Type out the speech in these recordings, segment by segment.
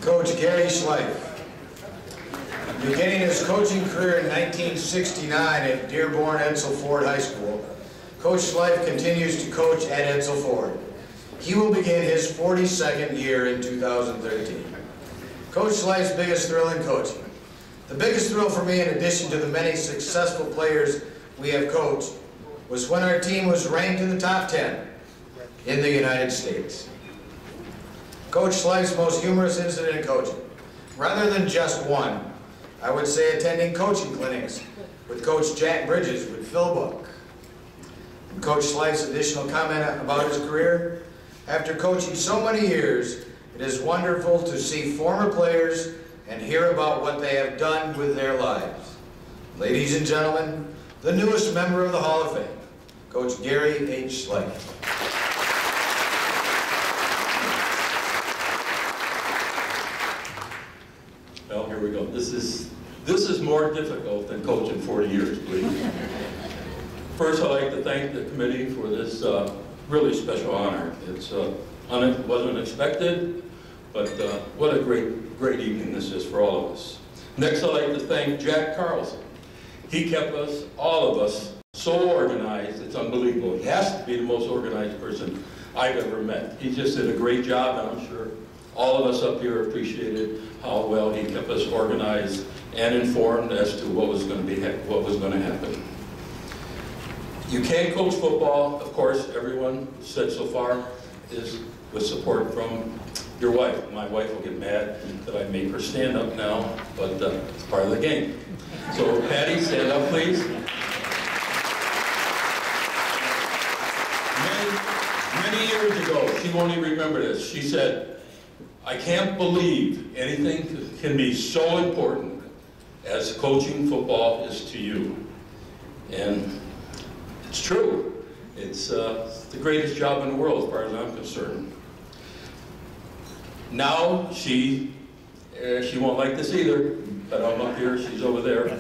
Coach Gary Schleif. Beginning his coaching career in 1969 at Dearborn Edsel Ford High School, Coach Schleif continues to coach at Edsel Ford. He will begin his 42nd year in 2013. Coach Schleif's biggest thrill in coaching. The biggest thrill for me, in addition to the many successful players we have coached, was when our team was ranked in the top 10 in the United States. Coach Schleif's most humorous incident in coaching, rather than just one, I would say attending coaching clinics with Coach Jack Bridges with Phil Book. And Coach Schleif's additional comment about his career: after coaching so many years, it is wonderful to see former players and hear about what they have done with their lives. Ladies and gentlemen, the newest member of the Hall of Fame, Coach Gary H. Schleif. Well, here we go. This is more difficult than coaching 40 years, please. First, I'd like to thank the committee for this really special honor. It wasn't expected, but what a great evening this is for all of us. Next, I'd like to thank Jack Carlson. He kept us, all of us, so organized, it's unbelievable. He has to be the most organized person I've ever met. He just did a great job, and I'm sure all of us up here appreciated how well he kept us organized and informed as to what was going to happen. You can't coach football, of course, everyone said so far, is with support from your wife. My wife will get mad that I make her stand up now, but it's part of the game. So Patty, stand up please. Many years ago, she won't even remember this, she said, "I can't believe anything can be so important as coaching football is to you." And it's true. It's the greatest job in the world as far as I'm concerned. Now she won't like this either, but I'm up here, she's over there.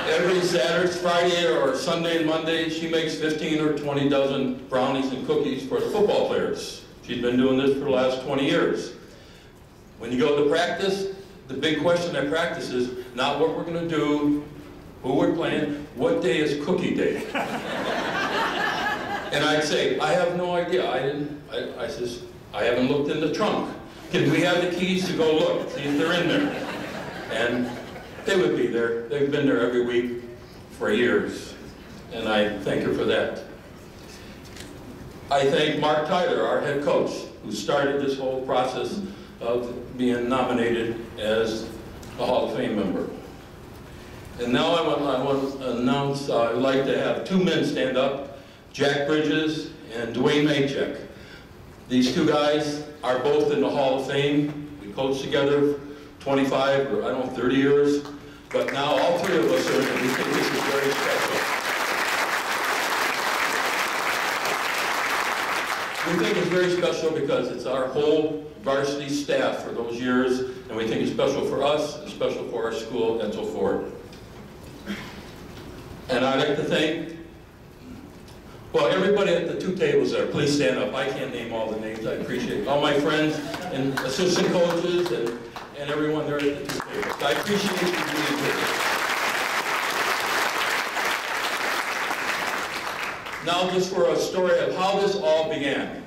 Every Saturday, Friday, or Sunday and Monday, she makes 15 or 20 dozen brownies and cookies for the football players. She's been doing this for the last 20 years. When you go to practice, the big question at practice is not what we're going to do, who we're playing, what day is cookie day? And I'd say, I have no idea. I says, I haven't looked in the trunk. Can we have the keys to go look, see if they're in there? And they would be there. They've been there every week for years. And I thank her for that. I thank Mark Tyler, our head coach, who started this whole process of being nominated as a Hall of Fame member. And now I want to announce, I'd like to have two men stand up, Jack Bridges and Dwayne Maycheck. These two guys are both in the Hall of Fame. We coached together 25 or I don't know, 30 years, but now all three of us are in it. We think this is very special. We think it's very special because it's our whole varsity staff for those years, and we think it's special for us, and special for our school, Edsel Ford. And I'd like to thank, well, everybody at the two tables there, please stand up. I can't name all the names, I appreciate it. All my friends and assistant coaches and everyone there at the two tables. I appreciate you being here. Now just for a story of how this all began.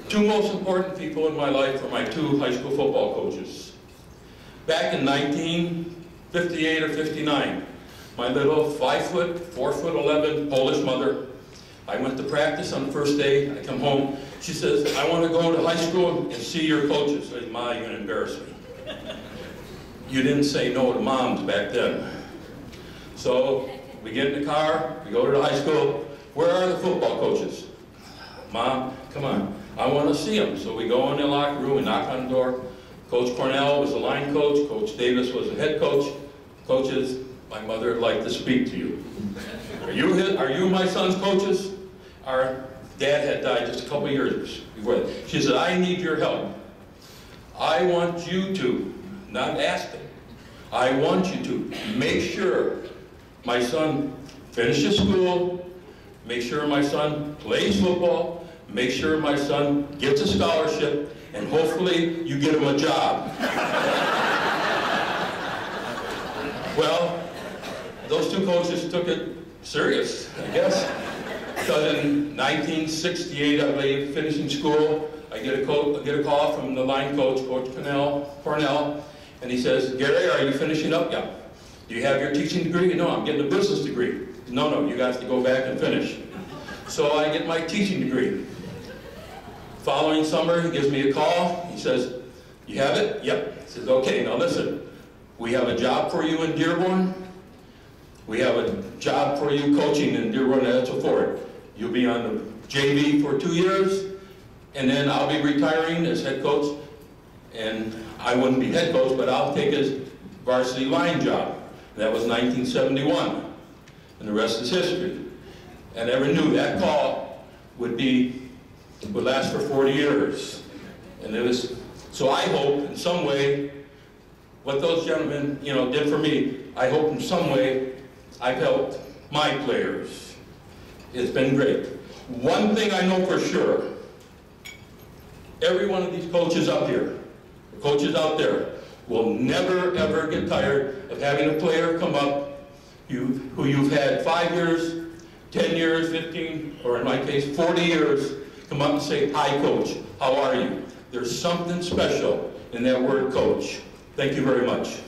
Two most important people in my life are my two high school football coaches. Back in 1958 or 59, my little 5', 4'11" Polish mother, I went to practice on the first day. I come home. She says, "I want to go to high school and see your coaches." I said, "Ma, you're going to embarrass me." You didn't say no to moms back then. So we get in the car, we go to the high school. "Where are the football coaches?" "Mom, come on, I want to see them." So we go in the locker room, we knock on the door. Coach Cornell was the line coach. Coach Davis was the head coach. "Coaches, my mother would like to speak to you." Are you my son's coaches?" Our dad had died just a couple years before that. She said, "I need your help. I want you to, not ask them, I want you to make sure my son finishes school, make sure my son plays football, make sure my son gets a scholarship, and hopefully you get him a job. Well, those two coaches took it serious, I guess, because in 1968, I believe, finishing school, I get a call from the line coach, Coach Cornell, and he says, "Gary, are you finishing up?" "Yeah." "Do you have your teaching degree?" "No, I'm getting a business degree." "No, you guys have to go back and finish." So I get my teaching degree. Following summer, he gives me a call. He says, "You have it?" "Yep." He says, "Okay, now listen, we have a job for you in Dearborn. We have a job for you coaching in Dearborn at Edsel Ford. You'll be on the JV for 2 years, and then I'll be retiring as head coach, and I wouldn't be head coach, but I'll take his varsity line job." And that was 1971, and the rest is history. I never knew that call would last for 40 years. And it was, so I hope in some way, what those gentlemen, did for me, I hope in some way I've helped my players. It's been great. One thing I know for sure, every one of these coaches up here, the coaches out there, will never ever get tired of having a player come up who you've had 5 years, 10 years, 15, or in my case, 40 years, come up and say, "Hi, Coach, how are you?" There's something special in that word, coach. Thank you very much.